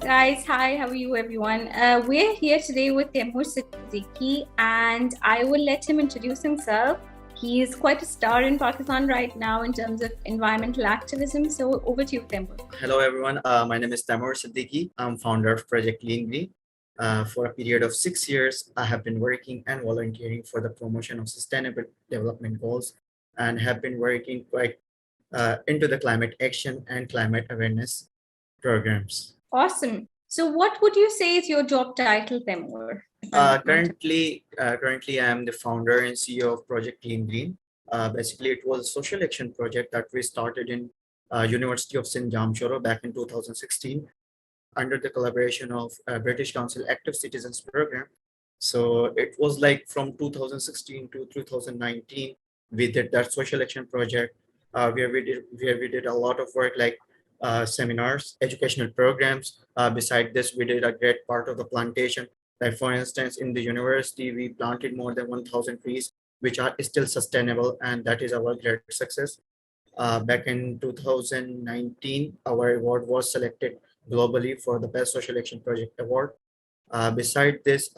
guys. Hi, how are you, everyone? We're here today with Taimoor Siddiqui, and I will let him introduce himself. He's quite a star in Pakistan right now in terms of environmental activism. So, over to you, Taimoor. Hello, everyone. My name is Taimoor Siddiqui. I'm founder of Project Clean Green. For a period of 6 years, I have been working and volunteering for the promotion of sustainable development goals and have been working quite into the climate action and climate awareness programs. Awesome. So, what would you say is your job title, Taimoor? Currently, I am the founder and CEO of Project Clean Green. Basically, it was a social action project that we started in University of St. Jamshoro back in 2016 under the collaboration of British Council Active Citizens Program. So it was like from 2016 to 2019, we did that social action project where we did a lot of work like seminars, educational programs. Beside this, we did a great part of the plantation. Like for instance, in the university, we planted more than 1,000 trees, which are still sustainable, and that is our great success. Back in 2019, our award was selected globally for the Best Social Action Project Award. Beside this,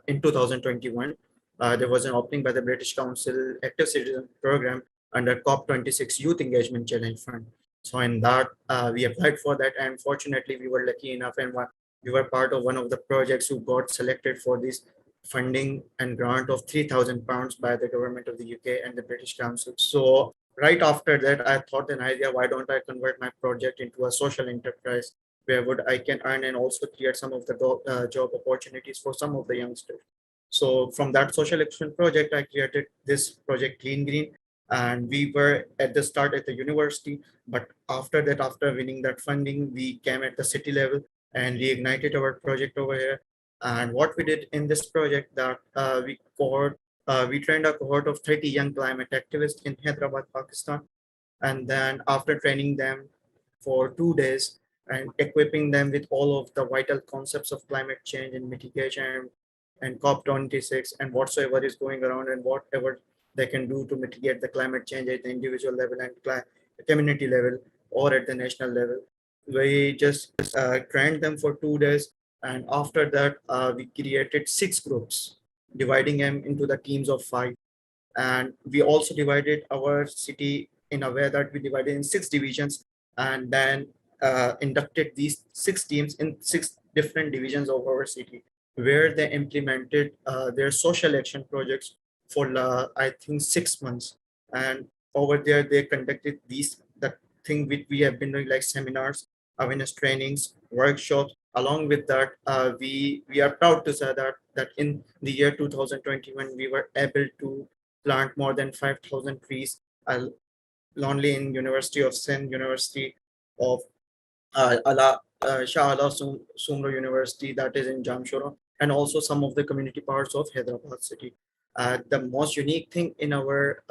in 2021, there was an opening by the British Council Active Citizen Program under COP26 Youth Engagement Challenge Fund. So in that, we applied for that, and fortunately, we were lucky enough, and we were part of one of the projects who got selected for this funding and grant of £3,000 by the government of the UK and the British Council. So right after that, I thought an idea: why don't I convert my project into a social enterprise where would I can earn and also create some of the job opportunities for some of the youngsters. So from that social action project, I created this project Clean Green, and we were at the start at the university, but after that, after winning that funding, we came at the city level and reignited our project over here. And what we did in this project that we trained a cohort of 30 young climate activists in Hyderabad, Pakistan, and then after training them for 2 days and equipping them with all of the vital concepts of climate change and mitigation and COP26 and whatsoever is going around and whatever they can do to mitigate the climate change at the individual level and community level or at the national level. We just trained them for 2 days, and after that, we created 6 groups, dividing them into the teams of 5. And we also divided our city in a way that we divided in 6 divisions, and then inducted these 6 teams in 6 different divisions of our city, where they implemented their social action projects for I think 6 months. And over there, they conducted the thing which we have been doing, like seminars, awareness trainings, workshops. Along with that, we are proud to say that in the year 2021, we were able to plant more than 5,000 trees, only in University of Sindh, University of Shah Ala Sumro University, that is in Jamshoro, and also some of the community parts of Hyderabad city. The most unique thing in our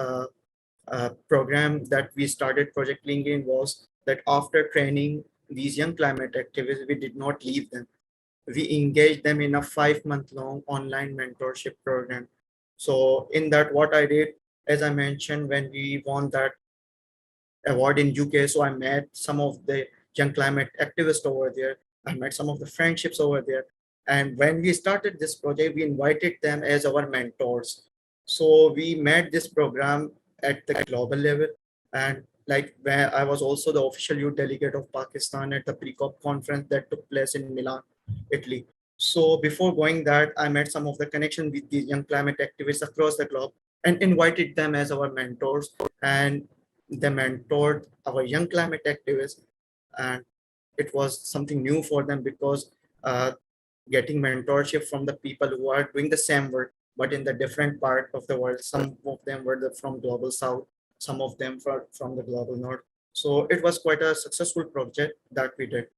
program that we started Project Clean Green was that after training these young climate activists, we did not leave them. We engaged them in a 5-month long online mentorship program. So in that, what I did, as I mentioned, when we won that award in UK, so I met some of the young climate activists over there. I met some of the friendships over there. And when we started this project, we invited them as our mentors. So we made this program at the global level. And like where I was also the official youth delegate of Pakistan at the pre-COP conference that took place in Milan, Italy. So before going that, I made some of the connection with these young climate activists across the globe and invited them as our mentors. And they mentored our young climate activists, and it was something new for them because getting mentorship from the people who are doing the same work but in the different part of the world. Some of them were from global south, some of them from the global north. So it was quite a successful project that we did.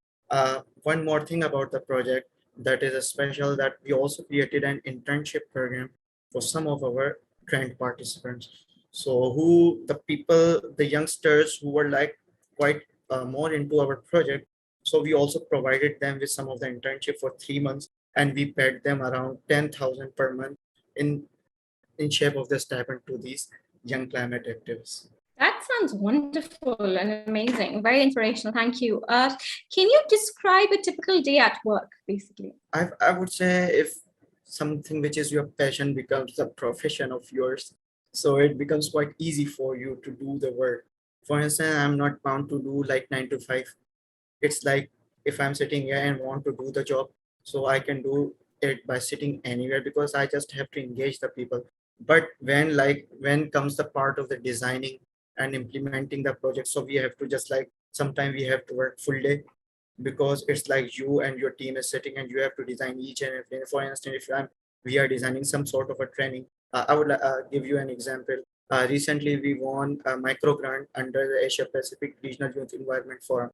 One more thing about the project that is a special, that we also created an internship program for some of our trained participants. So the youngsters who were like quite more into our project. So we also provided them with some of the internship for 3 months, and we paid them around 10,000 per month in shape of the stipend to these young climate activists. That sounds wonderful and amazing. Very inspirational. Thank you. Can you describe a typical day at work, basically? I would say if something which is your passion becomes a profession of yours, so it becomes quite easy for you to do the work. For instance, I'm not bound to do like 9 to 5. It's like if I'm sitting here and want to do the job, so I can do it by sitting anywhere because I just have to engage the people. But when comes the part of the designing and implementing the project, so we have to just like sometimes we have to work full day because it's like you and your team is sitting and you have to design each and everything. For instance, if we are designing some sort of a training, I would give you an example. Recently, we won a micro grant under the Asia Pacific Regional Youth Environment Forum.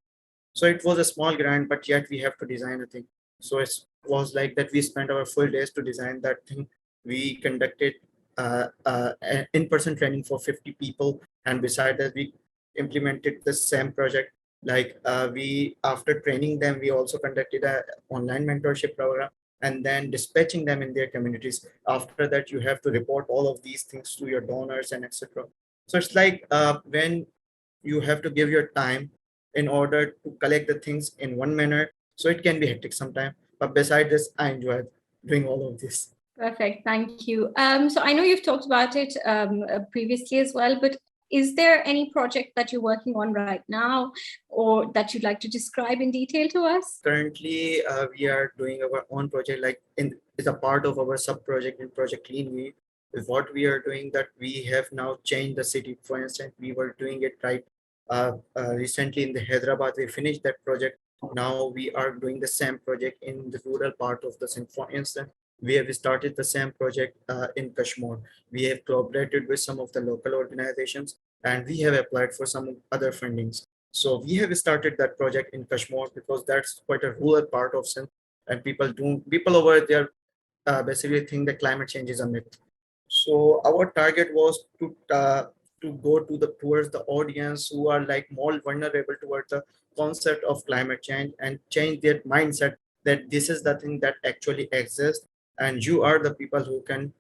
So it was a small grant, but yet we have to design a thing. So it was like that we spent our full days to design that thing. We conducted an in-person training for 50 people, and beside that, we implemented the same project. Like we, after training them, we also conducted a online mentorship program, and then dispatching them in their communities. After that, you have to report all of these things to your donors and etc. So it's like when you have to give your time in order to collect the things in one manner. So it can be hectic sometimes. But beside this, I enjoy doing all of this. Perfect. Thank you. So I know you've talked about it previously as well, but is there any project that you're working on right now or that you'd like to describe in detail to us? Currently, we are doing our own project, like in is a part of our sub project in Project Clean. What we are doing that we have now changed the city. For instance, we were doing it right recently in the Hyderabad. We finished that project. Now we are doing the same project in the rural part of the city. For instance, we have started the same project in Kashmir. We have collaborated with some of the local organizations and we have applied for some other fundings. So we have started that project in Kashmir because that's quite a rural part of Sindh, and people over there basically think that climate change is a myth. So our target was to go to the towards the audience who are like more vulnerable towards the concept of climate change and change their mindset that this is the thing that actually exists, and you are the people who can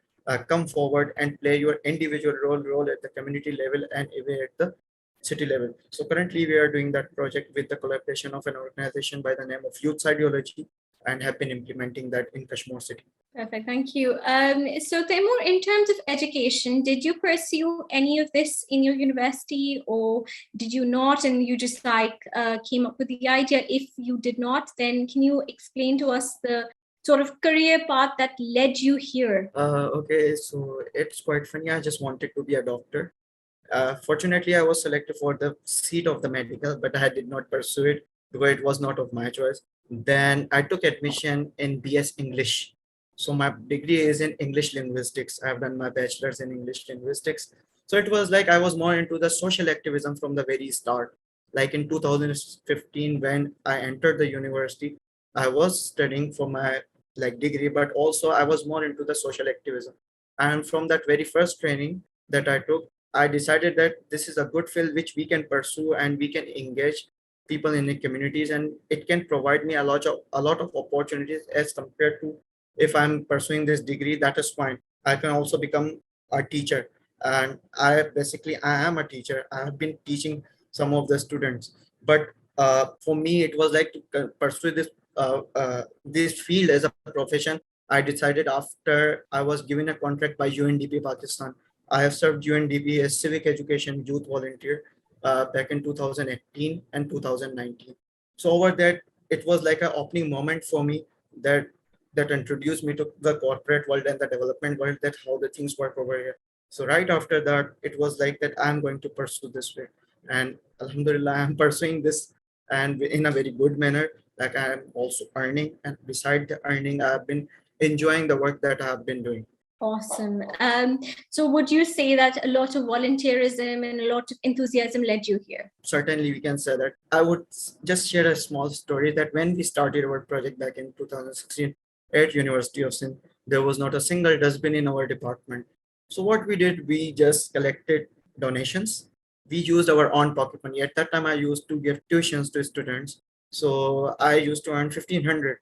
come forward and play your individual role at the community level and even at the city level. So currently we are doing that project with the collaboration of an organization by the name of Youth Ideology and have been implementing that in Kashmir city. Perfect, thank you. So Taimoor, in terms of education, did you pursue any of this in your university or did you not and you just came up with the idea? If you did not, then can you explain to us the sort of career path that led you here? Okay, so it's quite funny. I just wanted to be a doctor. Fortunately, I was selected for the seat of the medical, but I did not pursue it because it was not of my choice. Then I took admission in BS English. So my degree is in English linguistics. I've done my bachelor's in English linguistics. So it was like I was more into the social activism from the very start. Like in 2015, when I entered the university, I was studying for my like degree, but also I was more into the social activism. And from that very first training that I took, I decided that this is a good field which we can pursue and we can engage people in the communities, and it can provide me a lot of opportunities as compared to if I'm pursuing this degree. That is fine. I can also become a teacher, and I am a teacher. I have been teaching some of the students, but for me it was like to pursue this field as a profession. I decided after I was given a contract by UNDP Pakistan. I have served UNDP as civic education youth volunteer back in 2018 and 2019. So over that, it was like an opening moment for me that introduced me to the corporate world and the development world, that how the things work over here. So right after that, it was like that I'm going to pursue this way. And Alhamdulillah, I'm pursuing this and in a very good manner. Like I'm also earning, and beside the earning, I've been enjoying the work that I've been doing. Awesome. So would you say that a lot of volunteerism and a lot of enthusiasm led you here? Certainly, we can say that. I would just share a small story that when we started our project back in 2016 at University of Sindh, there was not a single dustbin in our department. So what we did, we just collected donations. We used our own pocket money. At that time, I used to give tuitions to students. So I used to earn 1500.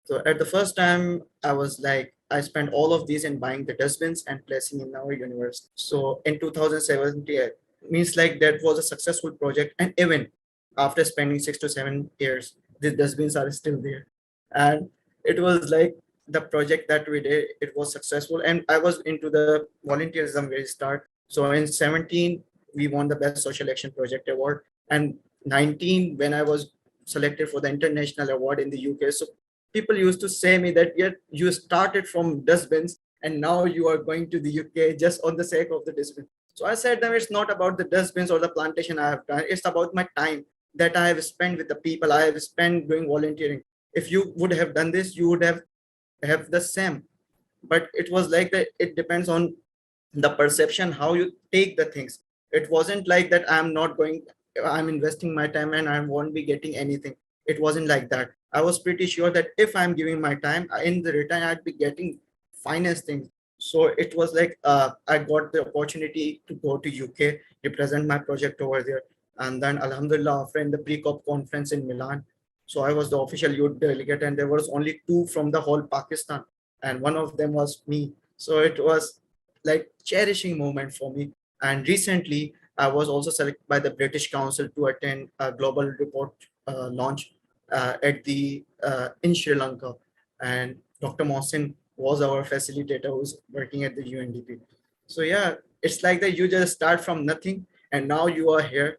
So at the first time, I was like, I spent all of these in buying the dustbins and placing in our university. So in 2017, means like that was a successful project. And even after spending 6 to 7 years, the dustbins are still there. And it was like the project that we did, it was successful. And I was into the volunteerism very start. So in 17, we won the best social action project award. And 19, when I was selected for the international award in the UK. So people used to say me that, yeah, you started from dustbins and now you are going to the UK just on the sake of the dustbin. So I said them, it's not about the dustbins or the plantation I have done. It's about my time that I have spent with the people. I have spent doing volunteering. If you would have done this, you would have the same. But it was like that. It depends on the perception, how you take the things. It wasn't like that I'm investing my time and I won't be getting anything. It wasn't like that. I was pretty sure that if I'm giving my time, in the return I'd be getting finest things. So it was like, I got the opportunity to go to UK, represent my project over there. And then alhamdulillah, after in the pre-COP conference in Milan, so I was the official youth delegate, and there was only two from the whole Pakistan, and one of them was me. So it was like cherishing moment for me. And recently I was also selected by the British Council to attend a global report launch at the in Sri Lanka. And Dr. Mohsin was our facilitator who's working at the UNDP. So yeah, it's like that you just start from nothing and now you are here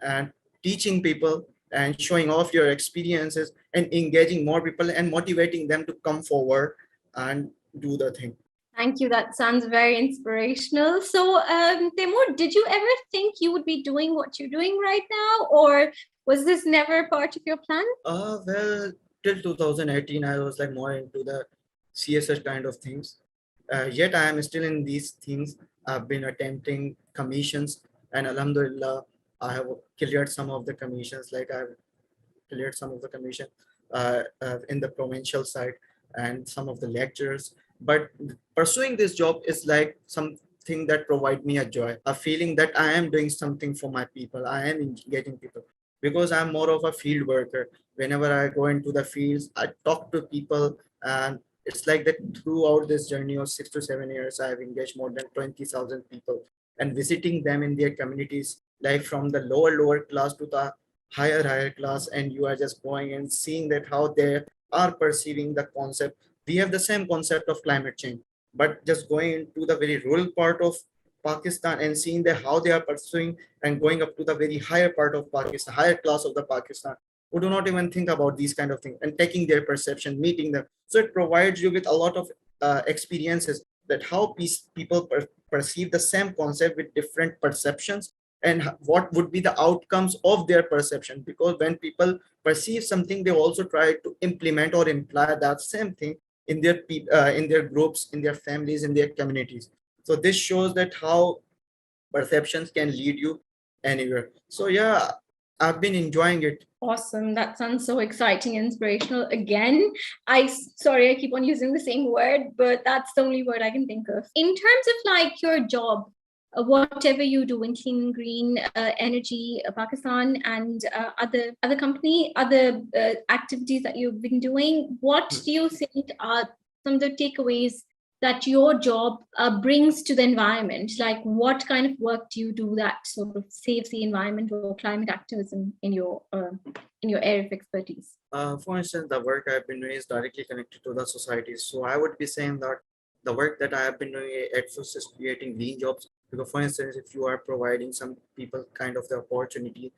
and teaching people and showing off your experiences and engaging more people and motivating them to come forward and do the thing. Thank you. That sounds very inspirational. So, Taimoor, did you ever think you would be doing what you're doing right now, or was this never part of your plan? Well, till 2018, I was like more into the CSS kind of things. Yet I am still in these things. I've been attempting commissions, and alhamdulillah, I have cleared some of the commissions. Like I've cleared some of the commission in the provincial side and some of the lectures. But pursuing this job is like something that provide me a joy, a feeling that I am doing something for my people. I am getting people, because I'm more of a field worker. Whenever I go into the fields, I talk to people, and it's like that throughout this journey of 6 to 7 years, I have engaged more than 20,000 people and visiting them in their communities, like from the lower class to the higher class. And you are just going and seeing that how they are perceiving the concept. We have the same concept of climate change, but just going into the very rural part of Pakistan and seeing that how they are pursuing and going up to the very higher part of Pakistan, higher class of the Pakistan, who do not even think about these kind of things, and taking their perception, meeting them. So it provides you with a lot of experiences that how people perceive the same concept with different perceptions, and what would be the outcomes of their perception. Because when people perceive something, they also try to implement or imply that same thing in their groups, in their families, in their communities. So this shows that how perceptions can lead you anywhere. So yeah, I've been enjoying it. Awesome. That sounds so exciting and inspirational. Again, sorry, I keep on using the same word, but that's the only word I can think of. In terms of like your job, whatever you do in clean green energy, Pakistan, and other company, other activities that you've been doing, what do you think are some of the takeaways that your job brings to the environment? Like, what kind of work do you do that sort of saves the environment or climate activism in your area of expertise? For instance, the work I've been doing is directly connected to the society. So I would be saying that the work that I have been doing at first is creating green jobs. Because for instance, if you are providing some people kind of the opportunity,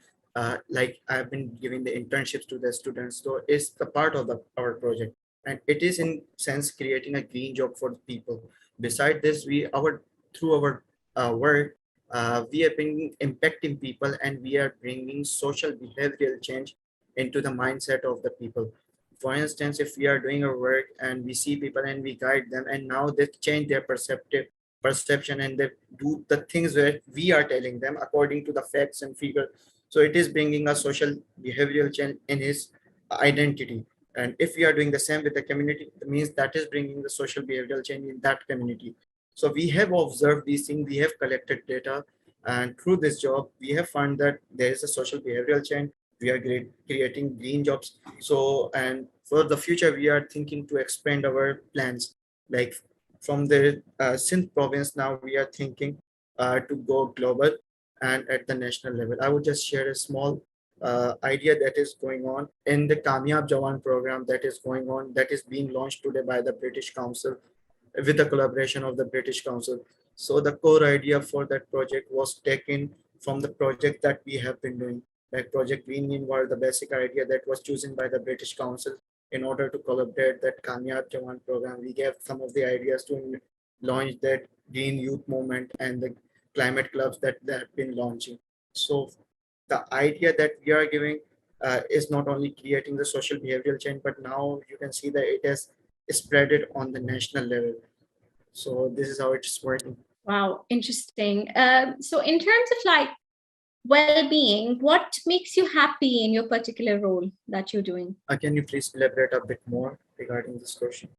like I've been giving the internships to the students, so it's the part of our project, and it is in sense creating a green job for the people. Beside this, through our work, we have been impacting people, and we are bringing social behavioral change into the mindset of the people. For instance, if we are doing our work and we see people and we guide them, and now they change their perception and they do the things that we are telling them according to the facts and figures. So it is bringing a social behavioral change in his identity. And if we are doing the same with the community, it means that is bringing the social behavioral change in that community. So we have observed these things, we have collected data, and through this job, we have found that there is a social behavioral change. We are creating green jobs. So, and for the future, we are thinking to expand our plans. Like from the Sindh province, now we are thinking to go global. and at the national level. I would just share a small idea that is going on in the Kamyab Jawan program that is going on, that is being launched today by the British Council with the collaboration of the British Council. So the core idea for that project was taken from the project that we have been doing. Like Project Green was the basic idea that was chosen by the British Council in order to collaborate that Kamyab Jawan program. We gave some of the ideas to launch that Green Youth Movement and the climate clubs that they have been launching. So the idea that we are giving is not only creating the social behavioral change, but now you can see that it has spread it on the national level. So this is how it's working. Wow, interesting. So in terms of like well-being, what makes you happy in your particular role that you're doing? Can you please elaborate a bit more regarding this question?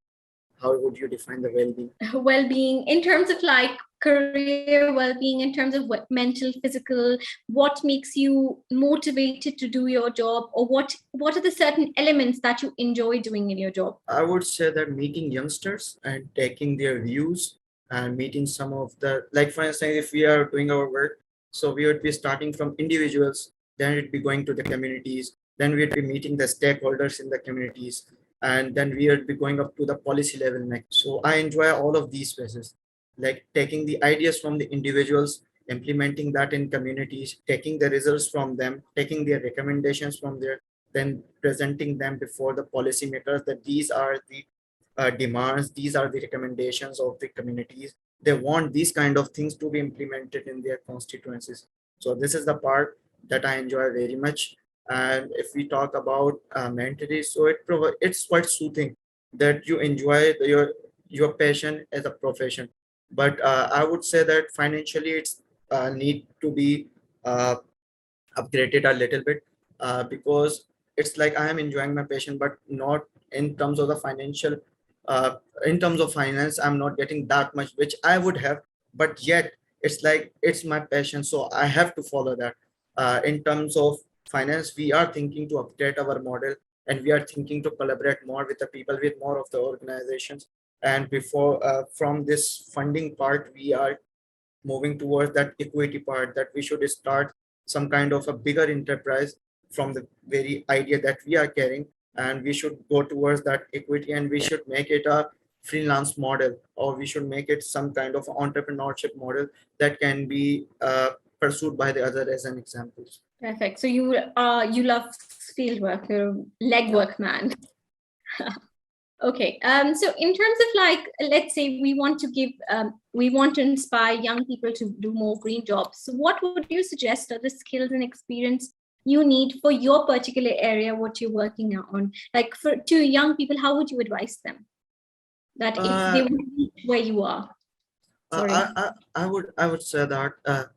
How would you define the well-being? Well-being in terms of like career well-being, in terms of what mental, physical, what makes you motivated to do your job, or what are the certain elements that you enjoy doing in your job? I would say that meeting youngsters and taking their views and meeting some of the, like for instance, if we are doing our work, so we would be starting from individuals, then it'd be going to the communities, then we'd be meeting the stakeholders in the communities, and then we would be going up to the policy level next. So I enjoy all of these phases, like taking the ideas from the individuals, implementing that in communities, taking the results from them, taking their recommendations from there, then presenting them before the policymakers that these are the demands, these are the recommendations of the communities. They want these kind of things to be implemented in their constituencies. So this is the part that I enjoy very much. And if we talk about mentally, so it's quite soothing that you enjoy your passion as a profession. But I would say that financially it's need to be uh, upgraded a little bit because it's like I am enjoying my passion, but not in terms of the financial. Uh, in terms of finance, I'm not getting that much, which I would have, but yet it's like it's my passion, so I have to follow that. In terms of finance, we are thinking to upgrade our model, and we are thinking to collaborate more with the people, with more of the organizations. And before from this funding part, we are moving towards that equity part, that we should start some kind of a bigger enterprise from the very idea that we are carrying, and we should go towards that equity, and we should make it a freelance model, or we should make it some kind of entrepreneurship model that can be pursued by the other as an examples. Perfect. So you love field work, you're a legwork man. Okay. So in terms of like, let's say we want to inspire young people to do more green jobs. So what would you suggest are the skills and experience you need for your particular area, what you're working on? Like to young people, how would you advise them that if they want to reach where you are? Sorry. I would say that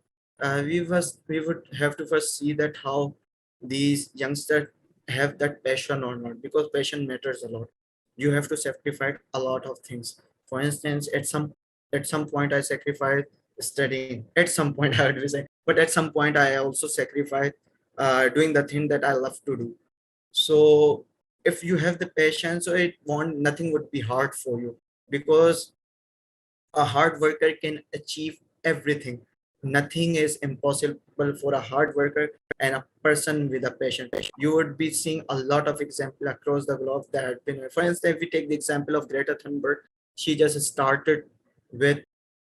we would have to first see that how these youngsters have that passion or not, because passion matters a lot. You have to sacrifice a lot of things. For instance, at some point I sacrificed studying. At some point I would be saying, but at some point I also sacrificed doing the thing that I love to do. So if you have the passion, so it won't nothing would be hard for you, because a hard worker can achieve everything. Nothing is impossible for a hard worker and a person with a passion. You would be seeing a lot of examples across the globe that have been. For instance, if we take the example of Greta Thunberg, she just started with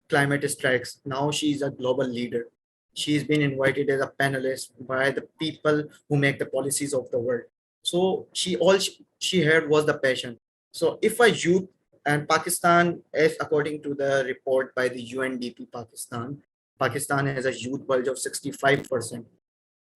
climate strikes. Now she's a global leader. She's been invited as a panelist by the people who make the policies of the world. So she had was the passion. So if a youth, and Pakistan, as according to the report by the UNDP Pakistan has a youth bulge of 65%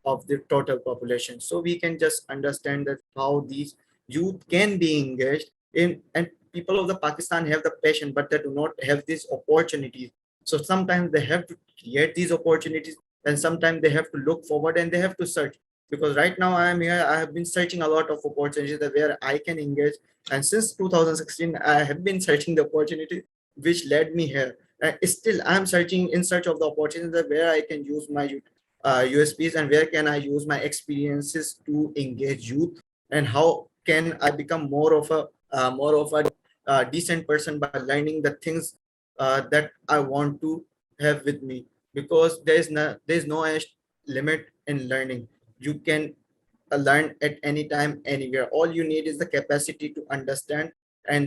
of the total population. So we can just understand that how these youth can be engaged in, and people of the Pakistan have the passion, but they do not have these opportunities. So sometimes they have to create these opportunities, and sometimes they have to look forward and they have to search. Because right now I am here, I have been searching a lot of opportunities that where I can engage, and since 2016 I have been searching the opportunity which led me here. Still I'm searching in search of the opportunities that where I can use my USPs, and where can I use my experiences to engage youth, and how can I become more of a decent person by learning the things that I want to have with me. because there's no limit in learning. You can learn at any time, anywhere. All you need is the capacity to understand and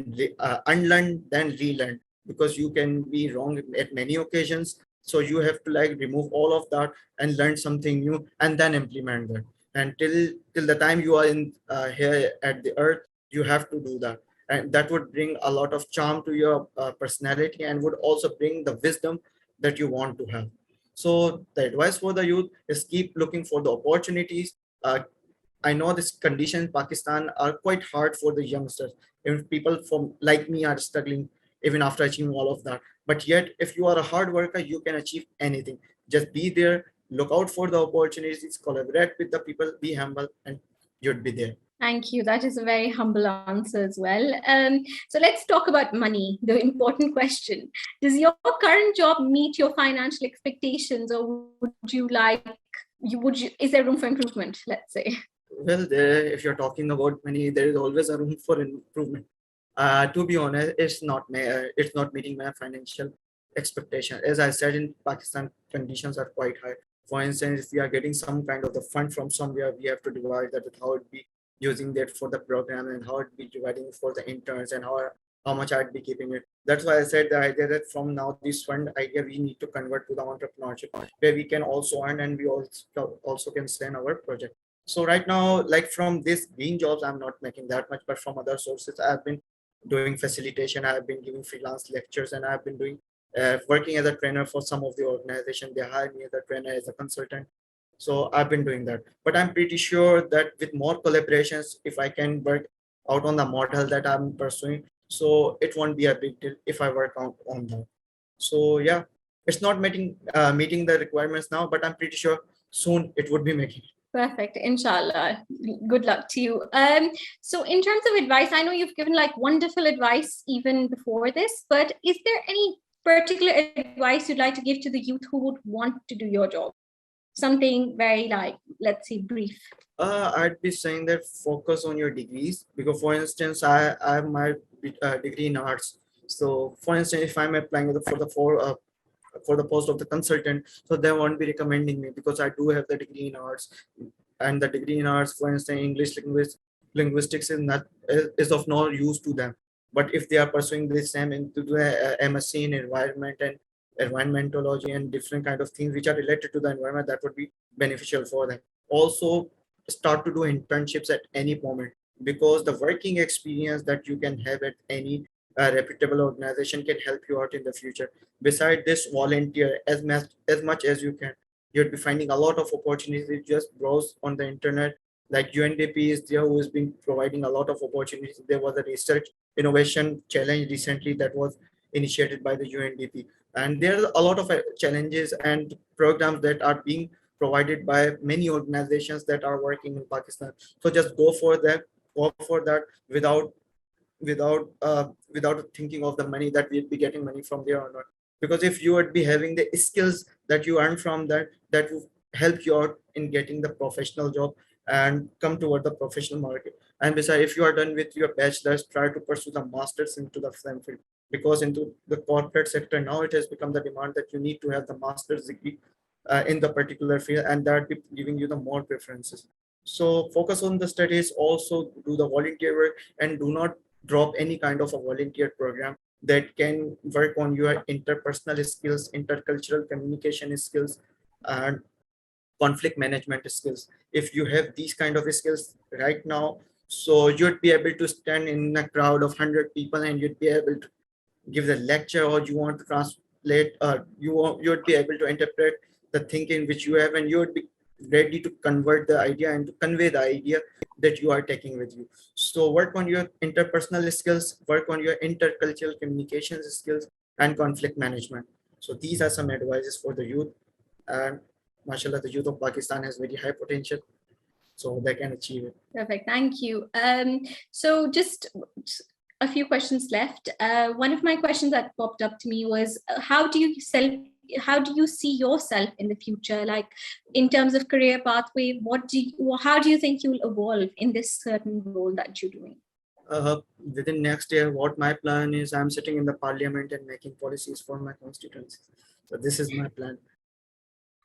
unlearn, then relearn, because you can be wrong at many occasions. So you have to like remove all of that and learn something new and then implement that. And till the time you are in here at the earth, you have to do that, and that would bring a lot of charm to your personality, and would also bring the wisdom that you want to have. So the advice for the youth is keep looking for the opportunities. I know this condition in Pakistan are quite hard for the youngsters. Even people from like me are struggling even after achieving all of that. But yet, if you are a hard worker, you can achieve anything. Just be there, look out for the opportunities, collaborate with the people, be humble, and you'd be there. Thank you. That is a very humble answer as well. So let's talk about money, the important question. Does your current job meet your financial expectations, or would you like is there room for improvement, let's say? Well, if you're talking about money, there is always a room for improvement. To be honest, it's not meeting my financial expectation. As I said, in Pakistan, conditions are quite high. For instance, if we are getting some kind of the fund from somewhere, we have to divide that with how it be using that for the program, and how it be dividing for the interns, and how much I'd be keeping it. That's why I said the idea that from now this fund idea we need to convert to the entrepreneurship, where we can also earn, and we also can send our project. So right now, like from this green jobs, I'm not making that much, but from other sources, I've been doing facilitation, I've been giving freelance lectures, and I've been doing working as a trainer for some of the organization. They hire me as a trainer, as a consultant. So I've been doing that. But I'm pretty sure that with more collaborations, if I can work out on the model that I'm pursuing, so it won't be a big deal if I work out on that. So yeah, it's not meeting the requirements now, but I'm pretty sure soon it would be making. Perfect. Inshallah. Good luck to you. So in terms of advice, I know you've given like wonderful advice even before this, but is there any particular advice you'd like to give to the youth who would want to do your job? Something very like, let's say, brief. I'd be saying that focus on your degrees, because, for instance, I have my degree in arts. So, for instance, if I'm applying for the post of the consultant, so they won't be recommending me because I do have the degree in arts, and the degree in arts, for instance, linguistics is of no use to them. But if they are pursuing the same into the MSc in environment and environmentology and different kind of things which are related to the environment, that would be beneficial for them. Also, start to do internships at any moment, because the working experience that you can have at any reputable organization can help you out in the future. Beside this, volunteer as much as you can. You'll be finding a lot of opportunities. Just browse on the internet. Like UNDP is there, who has been providing a lot of opportunities. There was a research innovation challenge recently that was initiated by the UNDP, and there are a lot of challenges and programs that are being provided by many organizations that are working in Pakistan. So just go for that without thinking of the money, that we'll be getting money from there or not. Because if you would be having the skills that you earn from that, that will help you out in getting the professional job and come toward the professional market. And besides, if you are done with your bachelor's, try to pursue the masters into the same field, because into the corporate sector now it has become the demand that you need to have the master's degree in the particular field, and that be giving you the more preferences. So focus on the studies, also do the volunteer work, and do not drop any kind of a volunteer program that can work on your interpersonal skills, intercultural communication skills, and conflict management skills. If you have these kind of skills right now, so you'd be able to stand in a crowd of 100 people, and you'd be able to give the lecture, or you want to translate, you'd be able to interpret the thinking which you have, and you would be ready to convert the idea and to convey the idea that you are taking with you. So work on your interpersonal skills, work on your intercultural communication skills, and conflict management. So these are some advices for the youth, and mashallah, the youth of Pakistan has very high potential, so they can achieve it. Perfect. Thank you. So just a few questions left. One of my questions that popped up to me was, how do you see yourself in the future? Like in terms of career pathway, how do you think you'll evolve in this certain role that you're doing? Within next year, what my plan is, I'm sitting in the parliament and making policies for my constituency. So this is my plan.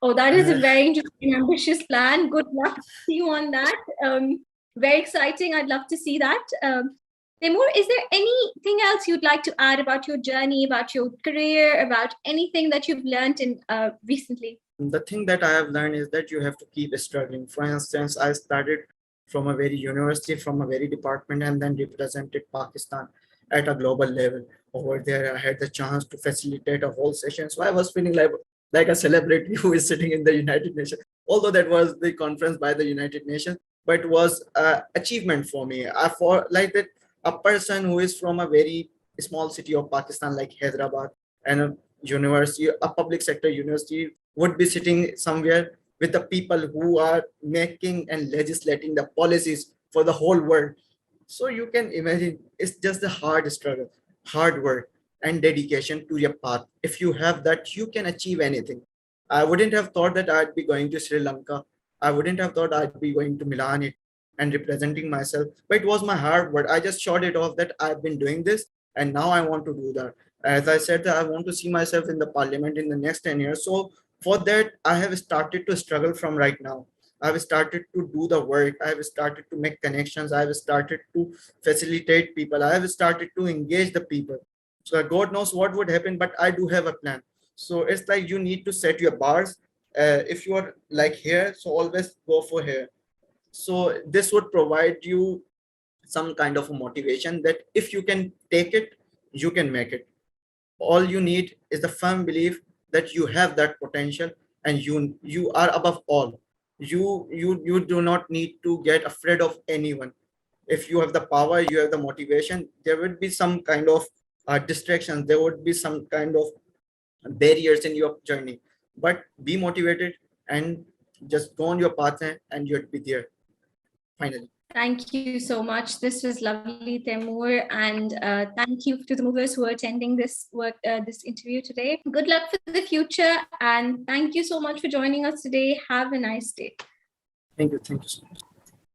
Oh, that is a very interesting, ambitious plan. Good luck to you on that. Very exciting. I'd love to see that. Taimoor, is there anything else you'd like to add about your journey, about your career, about anything that you've learned in recently? The thing that I have learned is that you have to keep struggling. For instance, I started from a very university, from a very department, and then represented Pakistan at a global level. Over there, I had the chance to facilitate a whole session. So I was feeling like a celebrity who is sitting in the United Nations. Although that was the conference by the United Nations, but it was an achievement for me. I for like that a person who is from a very small city of Pakistan like Hyderabad and a university, a public sector university, would be sitting somewhere with the people who are making and legislating the policies for the whole world. So you can imagine it's just a hard struggle, hard work, and dedication to your path. If you have that, you can achieve anything. I wouldn't have thought that I'd be going to Sri Lanka. I wouldn't have thought I'd be going to Milan and representing myself. But it was my hard work. I just shot it off that I've been doing this and now I want to do that. As I said, that I want to see myself in the parliament in the next 10 years. So for that, I have started to struggle from right now. I've started to do the work. I've started to make connections. I've started to facilitate people. I've started to engage the people. So God knows what would happen, but I do have a plan. So it's like you need to set your bars. If you are like here, so always go for here. So this would provide you some kind of a motivation that if you can take it, you can make it. All you need is the firm belief that you have that potential and you are above all. You do not need to get afraid of anyone. If you have the power, you have the motivation, there would be some kind of distractions, there would be some kind of barriers in your journey, but be motivated and just go on your path and you'll be there finally. Thank you so much. This was lovely, Taimoor, and thank you to the movers who are attending this interview today. Good luck for the future, and thank you so much for joining us today. Have a nice day. Thank you so much.